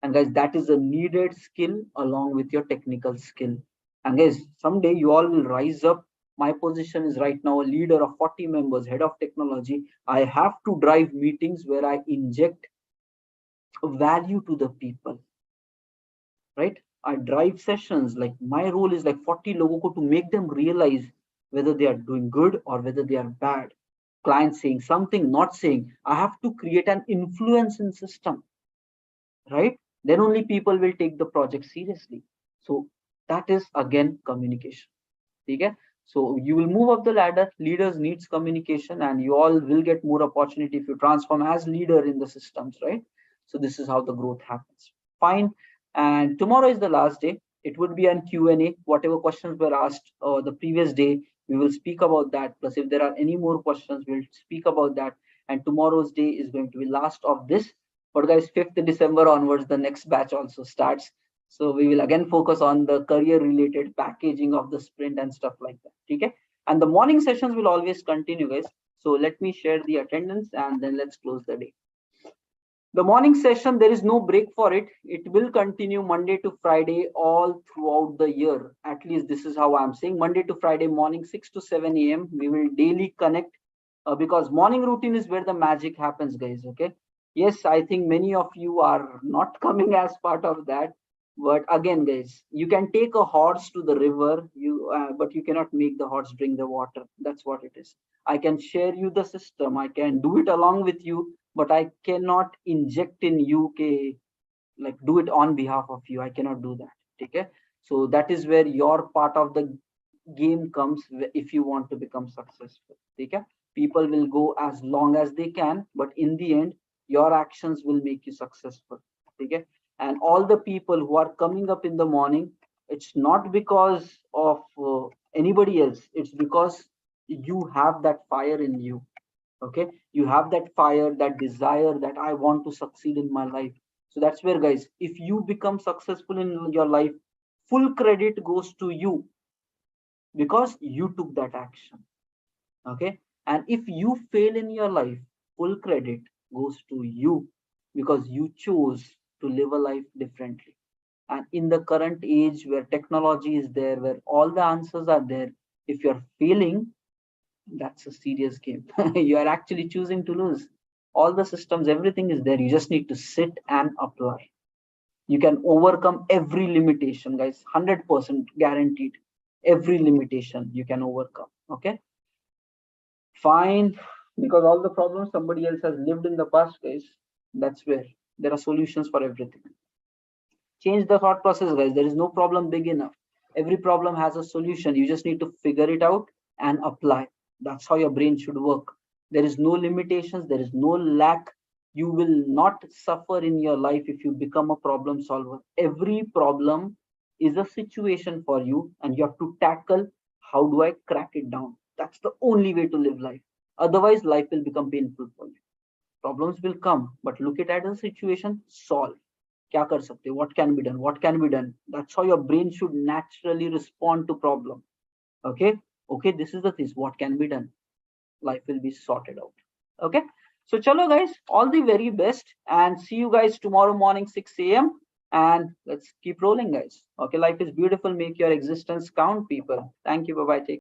[SPEAKER 1] And guys, that is a needed skill along with your technical skill. And guys, someday you all will rise up. My position is right now a leader of 40 members, head of technology. I have to drive meetings where I inject value to the people, right? I drive sessions, like my role is like 40 logo ko to make them realize whether they are doing good or whether they are bad. Client saying something, not saying. I have to create an influence in system, right? Then only people will take the project seriously. So that is again communication. Okay, so you will move up the ladder. Leaders needs communication, and you all will get more opportunity if you transform as leader in the systems, right? So this is how the growth happens. Fine. And tomorrow is the last day. It would be an Q&A. Whatever questions were asked the previous day, we will speak about that. Plus, if there are any more questions, we'll speak about that. And tomorrow's day is going to be last of this. But guys, 5th December onwards, the next batch also starts. So we will again focus on the career related packaging of the sprint and stuff like that. Okay. And the morning sessions will always continue, guys. So let me share the attendance and then let's close the day. The morning session, there is no break for it. It will continue Monday to Friday all throughout the year. At least this is how I'm saying. Monday to Friday morning, 6 to 7 a.m. We will daily connect because morning routine is where the magic happens, guys. Okay. Yes, I think many of you are not coming as part of that. But again, guys, you can take a horse to the river, but you cannot make the horse drink the water. That's what it is. I can share you the system, I can do it along with you, but I cannot inject in you, okay, like do it on behalf of you. I cannot do that. Okay, so that is where your part of the game comes, if you want to become successful. Okay, people will go as long as they can, but in the end your actions will make you successful. Okay, and all the people who are coming up in the morning, it's not because of anybody else, it's because you have that fire in you. Okay, you have that fire, that desire, that I want to succeed in my life. So that's where, guys, if you become successful in your life, full credit goes to you, because you took that action. Okay, and if you fail in your life, full credit goes to you, because you chose to live a life differently. And in the current age where technology is there, where all the answers are there, if you're failing, that's a serious game. You are actually choosing to lose. All the systems, everything is there, you just need to sit and apply. You can overcome every limitation, guys, 100% guaranteed. Every limitation you can overcome. Okay, fine, because all the problems somebody else has lived in the past, guys. That's where there are solutions for everything. Change the thought process, guys. There is no problem big enough. Every problem has a solution. You just need to figure it out and apply. That's how your brain should work. There is no limitations, there is no lack. You will not suffer in your life if you become a problem solver. Every problem is a situation for you, and you have to tackle, how do I crack it down? That's the only way to live life. Otherwise life will become painful for you. Problems will come, but look at it as a situation, solve. क्या कर सकते, what can be done, what can be done. That's how your brain should naturally respond to problem. Okay, okay, this is the thing, what can be done, life will be sorted out. Okay, so chalo guys, all the very best, and see you guys tomorrow morning 6 a.m. and let's keep rolling, guys. Okay, life is beautiful, make your existence count, people. Thank you, bye bye, take